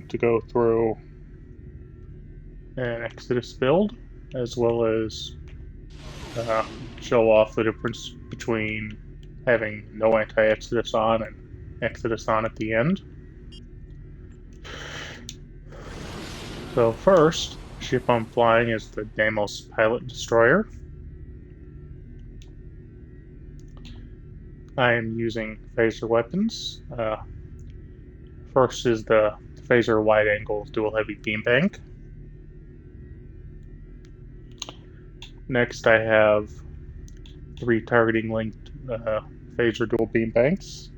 to go through an Exitus build, as well as show off the difference between having no anti-Exitus on and Exitus on at the end. So first, the ship I'm flying is the Damos pilot destroyer. I am using phaser weapons. First is the phaser wide-angle dual heavy beam bank. Next, I have 3 targeting linked phaser dual beam banks,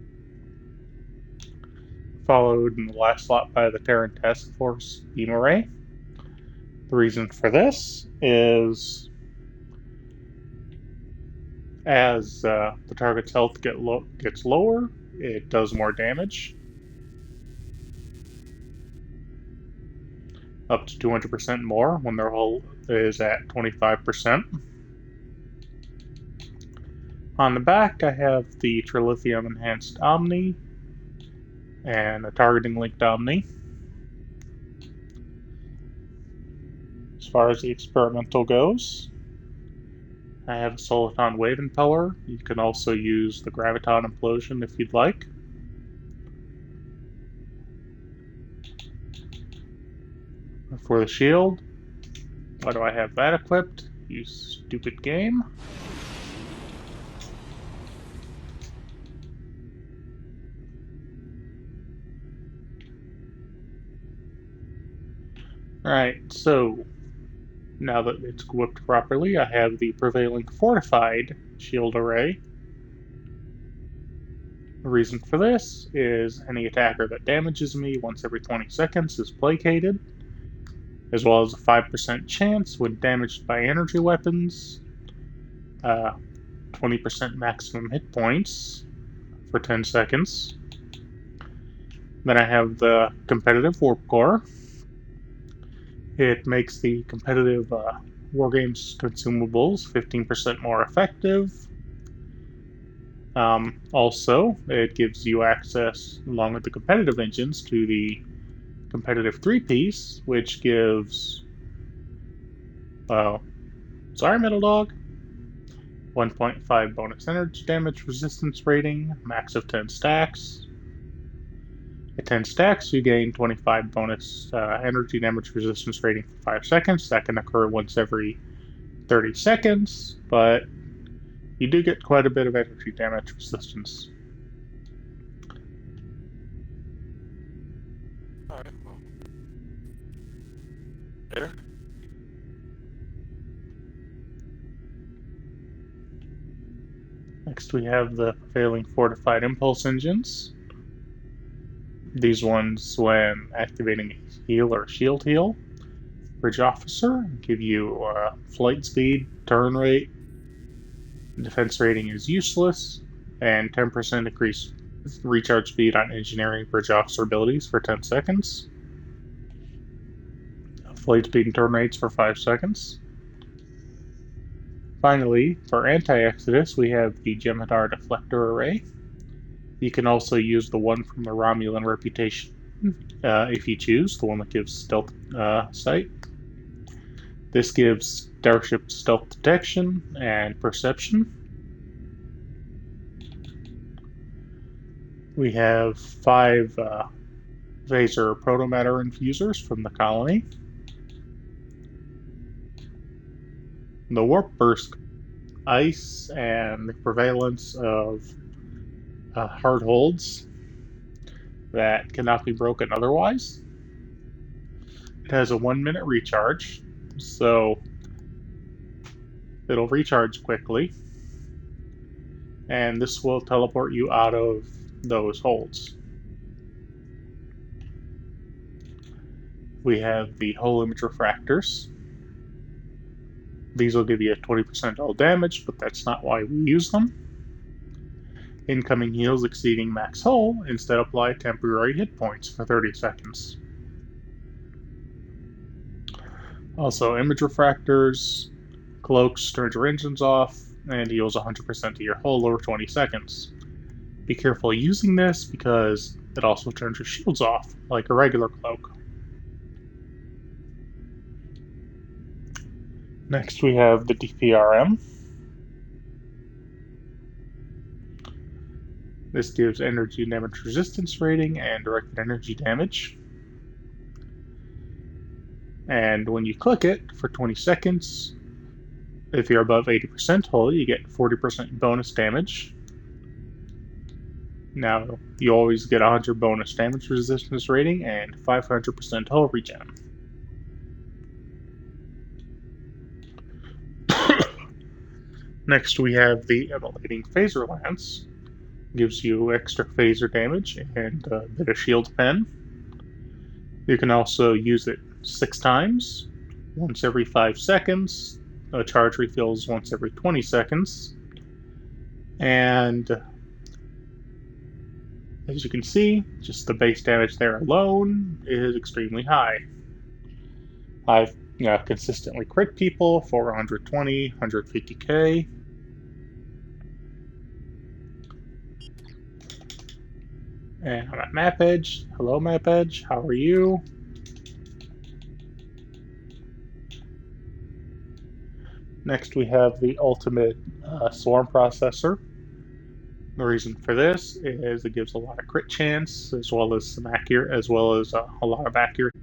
followed in the last slot by the Terran Task Force beam array. The reason for this is as the target's health gets lower, it does more damage, up to 200% more when their hull is at 25%. On the back, I have the Trilithium Enhanced Omni and a targeting linked Omni. As far as the experimental goes, I have a Soliton Wave Impeller. You can also use the Graviton Implosion if you'd like. For the shield, why do I have that equipped? You stupid game. Alright, so now that it's equipped properly, I have the prevailing fortified shield array. The reason for this is any attacker that damages me once every 20 seconds is placated, as well as a 5% chance when damaged by energy weapons, 20% maximum hit points for 10 seconds. Then I have the competitive warp core. It makes the competitive Wargames consumables 15% more effective. Also, it gives you access, along with the competitive engines, to the competitive 3-piece, which gives, sorry Metal Dog, 1.5 bonus energy damage resistance rating, max of 10 stacks. At 10 stacks, you gain 25 bonus energy damage resistance rating for 5 seconds. That can occur once every 30 seconds, but you do get quite a bit of energy damage resistance. Alright, well. There? Next we have the prevailing fortified impulse engines. These ones, when activating a heal or shield heal, Bridge Officer, give you flight speed, turn rate, defense rating is useless, and 10% increased recharge speed on engineering Bridge Officer abilities for 10 seconds. Flight speed and turn rates for 5 seconds. Finally, for anti-Exitus, we have the Jem'Hadar Deflector Array. You can also use the one from the Romulan Reputation if you choose, the one that gives stealth sight. This gives starship stealth detection and perception. We have 5 phaser protomatter infusers from the colony. The warp burst, ice, and the prevalence of hard holds that cannot be broken otherwise. It has a 1-minute recharge, so it'll recharge quickly, and this will teleport you out of those holds. We have the hull image refractors. These will give you a 20% hull damage, but that's not why we use them. Incoming heals exceeding max hull instead apply temporary hit points for 30 seconds. Also, image refractors, cloaks turns your engines off, and heals 100% of your hull over 20 seconds. Be careful using this because it also turns your shields off, like a regular cloak. Next we have the DPRM. This gives energy damage resistance rating and directed energy damage. And when you click it for 20 seconds, if you're above 80% hull, you get 40% bonus damage. Now, you always get 100 bonus damage resistance rating and 500% hull regen. Next, we have the Immolating Phaser Lance. Gives you extra phaser damage and a bit of shield pen. You can also use it 6 times, once every 5 seconds. A charge refills once every 20 seconds. And as you can see, just the base damage there alone is extremely high. I've consistently crit people for 120, 150k. And I'm at Map Edge. Hello, Map Edge. How are you? Next, we have the ultimate swarm processor. The reason for this is it gives a lot of crit chance, as well as some a lot of accuracy.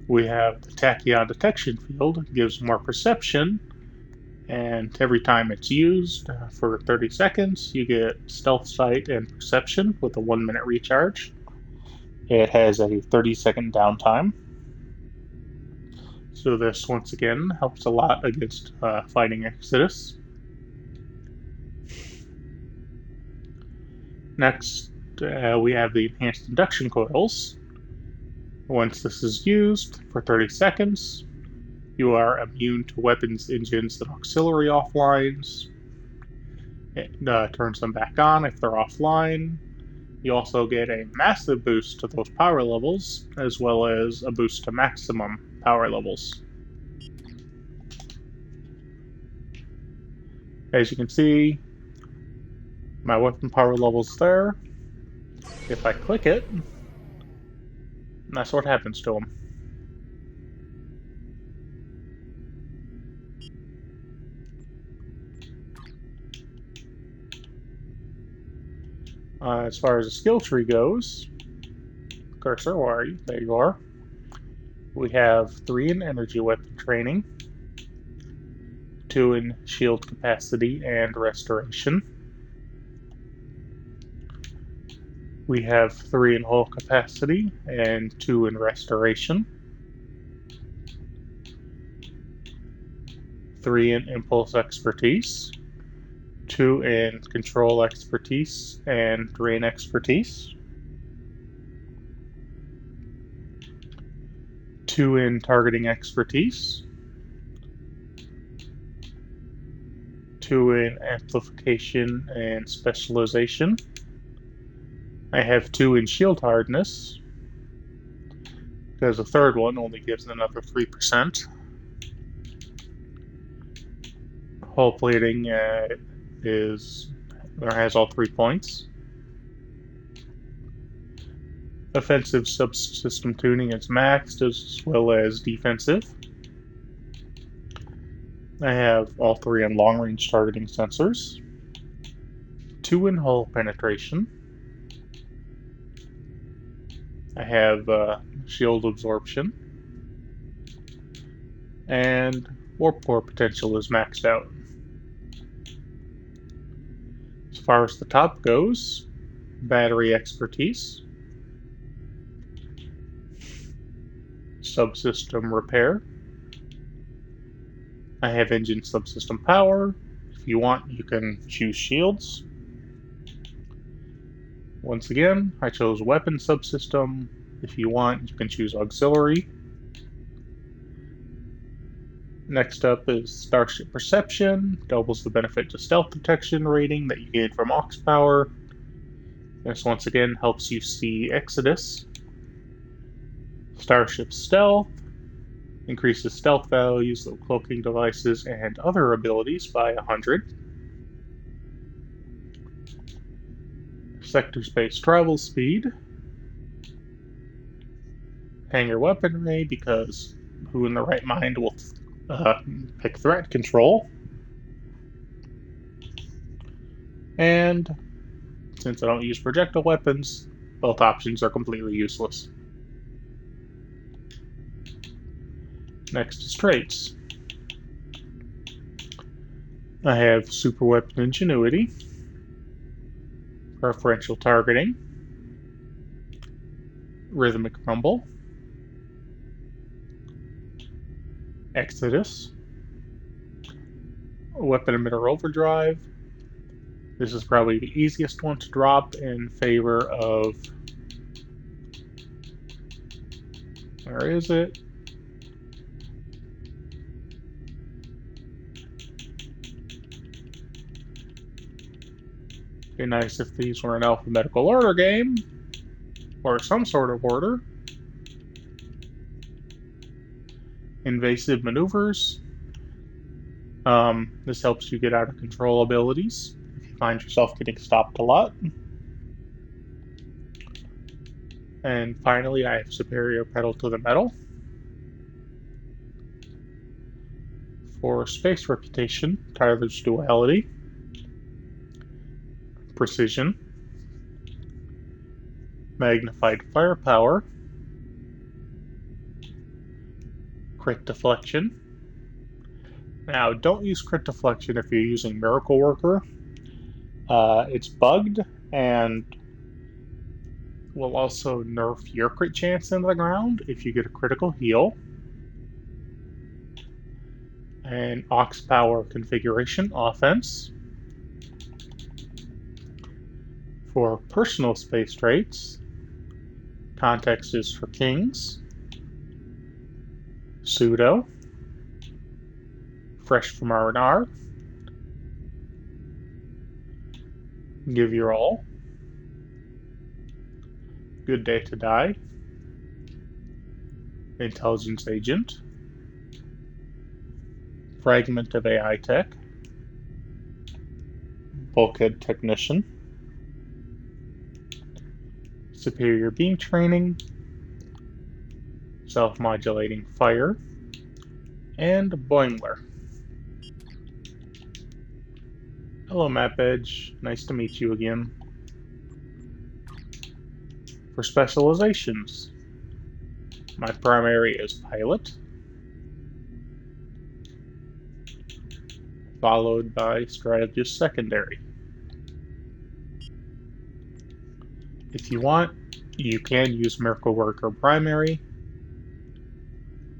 We have the Tachyon detection field. It gives more perception, and every time it's used for 30 seconds, you get stealth sight and perception with a 1-minute recharge. It has a 30-second downtime. So this, once again, helps a lot against fighting Exitus. Next, we have the enhanced induction coils. Once this is used for 30 seconds, you are immune to weapons, engines, and auxiliary offlines. It turns them back on if they're offline. You also get a massive boost to those power levels, as well as a boost to maximum power levels. As you can see, my weapon power level's there. If I click it, that's what happens to them. As far as the skill tree goes, cursor, where are you? There you are. We have 3 in energy weapon training, 2 in shield capacity and restoration. We have 3 in hull capacity and 2 in restoration. 3 in impulse expertise, 2 in control expertise and drain expertise. 2 in targeting expertise. 2 in amplification and specialization. I have 2 in shield hardness, because the third one only gives another 3%. Hull plating has all 3 points. Offensive subsystem tuning is maxed, as well as defensive. I have all 3 in long-range targeting sensors, 2 in hull penetration. I have shield absorption, and warp core potential is maxed out. As far as the top goes, battery expertise, subsystem repair. I have engine subsystem power. If you want, you can choose shields. Once again, I chose weapon subsystem. If you want, you can choose auxiliary. Next up is Starship Perception. Doubles the benefit to stealth detection rating that you gain from aux power. This once again helps you see Exitus. Starship Stealth increases stealth values of cloaking devices and other abilities by 100. Sector Space Travel Speed Hanger weaponry, because who in the right mind will pick threat control? And since I don't use projectile weapons, both options are completely useless. Next is traits. I have super weapon ingenuity, preferential targeting, rhythmic rumble, Exitus, weapon emitter overdrive. This is probably the easiest one to drop in favor of, where is it? Be nice if these were an alphabetical order game, or some sort of order. Invasive maneuvers. This helps you get out of control abilities if you find yourself getting stopped a lot. And finally, I have superior pedal to the metal. For space reputation, Tyler's duality, precision, magnified firepower, crit deflection. Now, don't use crit deflection if you're using Miracle Worker. It's bugged and will also nerf your crit chance in the ground if you get a critical heal. And aux power configuration offense. For personal space traits, context is for kings, pseudo, fresh from R&R, give your all, good day to die, intelligence agent, fragment of AI tech, bulkhead technician, superior beam training, self-modulating fire, and Boimler. Hello, Map Edge. Nice to meet you again. For specializations, my primary is pilot, followed by strategist secondary. If you want, you can use Miracle Worker primary.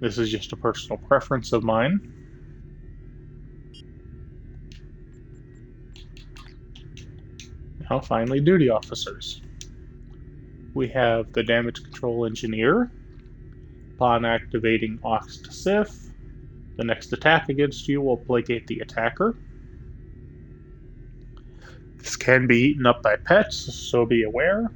This is just a personal preference of mine. Now, finally, duty officers. We have the damage control engineer. Upon activating aux to Sif, the next attack against you will placate the attacker. This can be eaten up by pets, so be aware.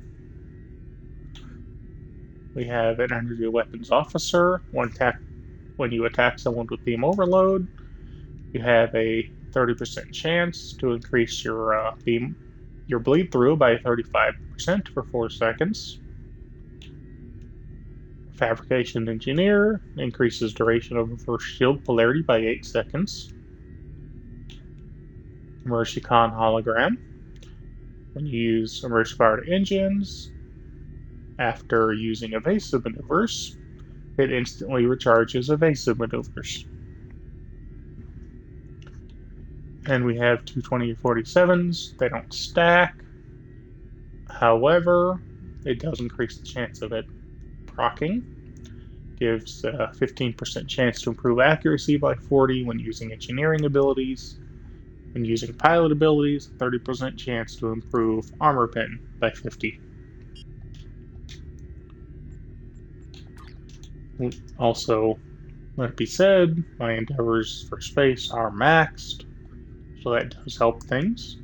We have an energy weapons officer. When you attack someone with beam overload, you have a 30% chance to increase your bleed through by 35% for 4 seconds. Fabrication engineer increases duration of reverse shield polarity by 8 seconds. Emergency con hologram. When you use emergency powered engines, after using evasive maneuvers, it instantly recharges evasive maneuvers. And we have 220-47s. They don't stack. However, it does increase the chance of it proccing. Gives a 15% chance to improve accuracy by 40 when using engineering abilities. When using pilot abilities, 30% chance to improve armor pen by 50. Also, let it be said, my endeavors for space are maxed, so that does help things.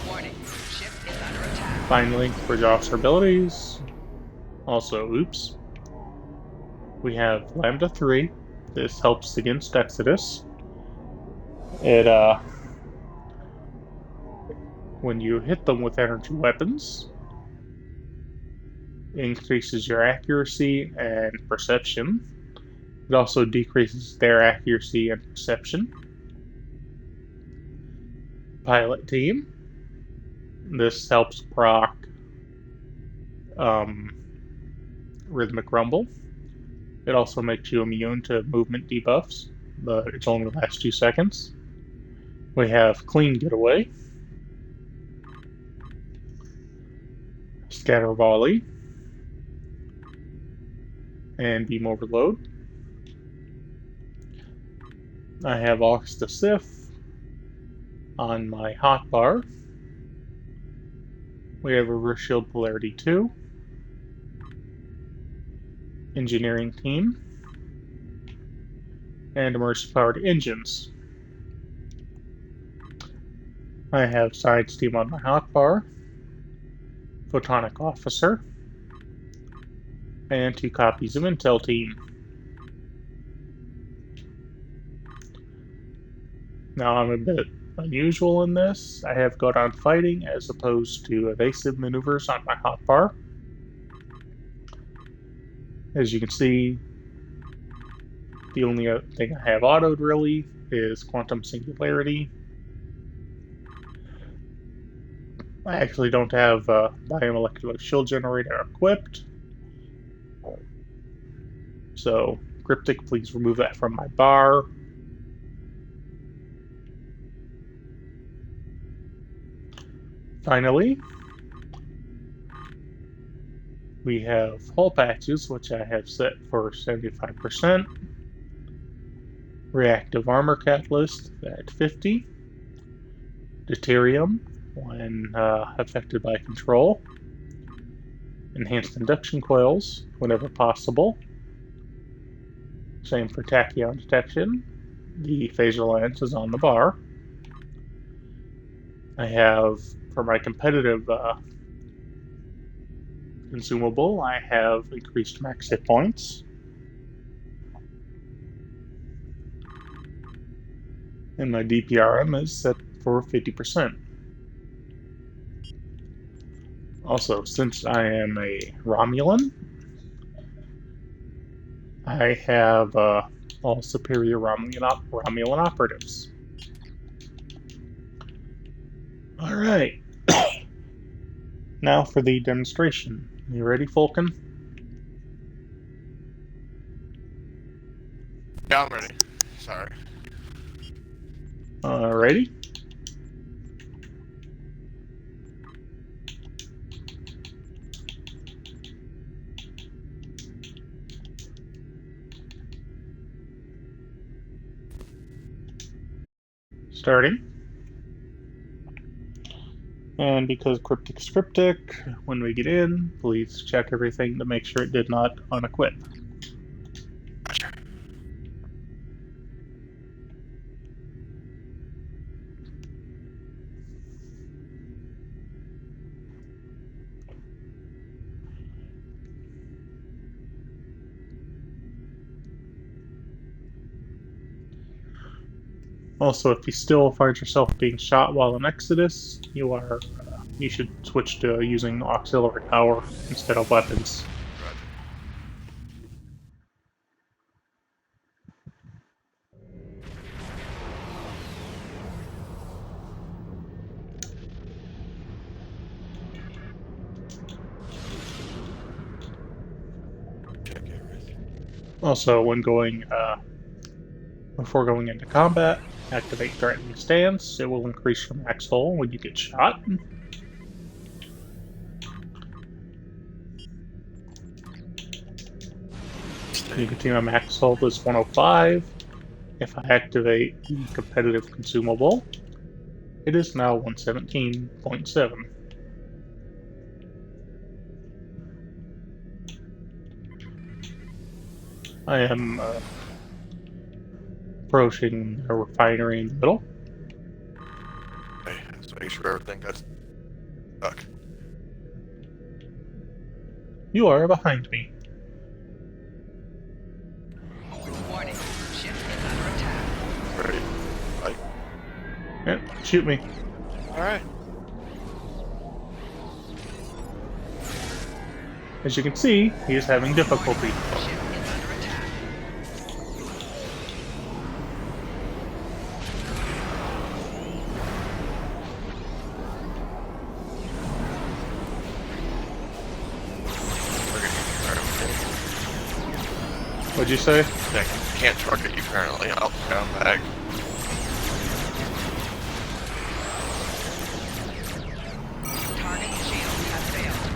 Warning, ship is under attack. Finally, bridge officer abilities. Also, oops. We have Lambda 3. This helps against Exitus. When you hit them with energy weapons, It increases your accuracy and perception. It also decreases their accuracy and perception. Pilot team. This helps proc um, Rhythmic Rumble. It also makes you immune to movement debuffs, but it's only lasts 2 seconds. We have Clean Getaway, Scatter Volley, and Beam Overload. I have Aux the Sith on my hotbar. We have Reverse Shield Polarity 2, Engineering Team, and Immersive Powered Engines. I have Science Team on my hotbar, Photonic Officer, and 2 copies of Intel Team. Now I'm a bit unusual in this. I have Go Down Fighting as opposed to Evasive Maneuvers on my hotbar. As you can see, the only thing I have autoed really is Quantum Singularity. I actually don't have Biomolecular Shield Generator equipped. So, Cryptic, please remove that from my bar. Finally, we have hull patches, which I have set for 75%. Reactive Armor Catalyst at 50. Deuterium when affected by control. Enhanced Induction Coils whenever possible. Same for Tachyon Detection. The Phaser Lens is on the bar. I have, for my competitive consumable, I have increased max hit points. And my DPRM is set for 50%. Also, since I am a Romulan, I have all superior Romulan operatives. Alright. Now for the demonstration. You ready, Falcon? Yeah, I'm ready. Sorry. Ready? Starting. And because Cryptic's cryptic, when we get in, please check everything to make sure it did not unequip. Gotcha. Also, if you still find yourself being shot while in Exitus, you should switch to using auxiliary power instead of weapons. Check everything. Also, before going into combat, activate Threatening Stance. It will increase your max hull when you get shot. You can see my max hull is 105. If I activate the competitive consumable, it is now 117.7. I am approaching a refinery in the middle. Hey, let's make sure everything got stuck. You are behind me. Warning. Ship is under attack. Ready? Like, Yeah, shoot me. alright. As you can see, he is having difficulty. Ship is under attack. What'd you say? Yeah, can't target you currently. I'll come back. Target shield has failed.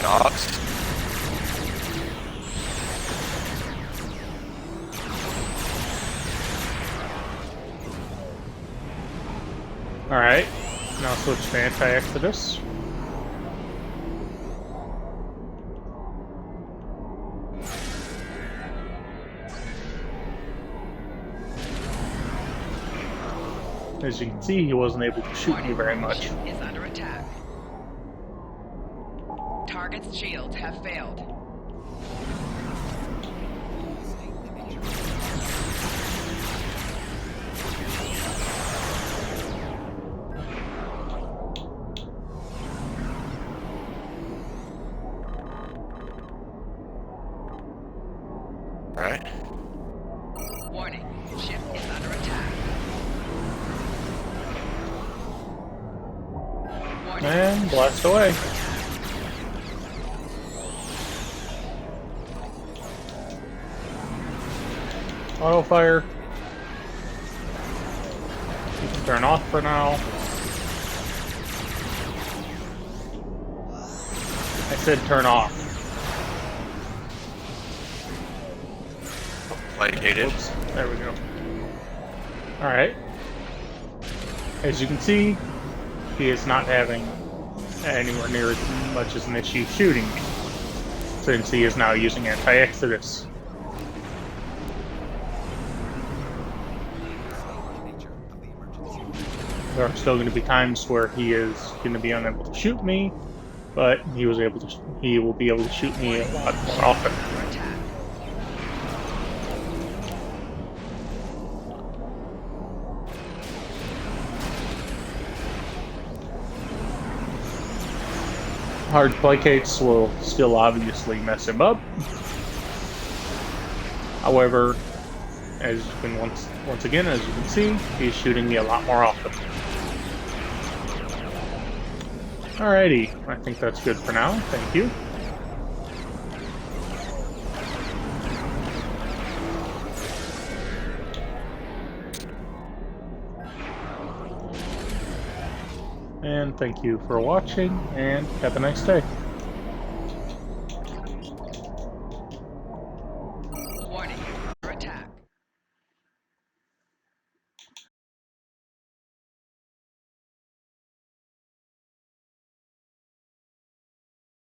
Knox. Alright, now switch to anti-Exitus. As you can see, he wasn't able to shoot me very much. Ship is under attack. Target's shields have failed. Alright. Warning, ship is under attack. Warning, And blast away. Auto fire. You can turn off for now. I said turn off. Placated. Oops, there we go. Alright. As you can see, he is not having anywhere near as much as an issue shooting me, since he is now using anti-Exitus. There are still going to be times where he is going to be unable to shoot me, but he will be able to shoot me a lot more often. under attack. Hard placates will still obviously mess him up. However, as you can once again, as you can see, he's shooting me a lot more often. Alrighty, I think that's good for now. Thank you. And thank you for watching, and have a nice day. Warning,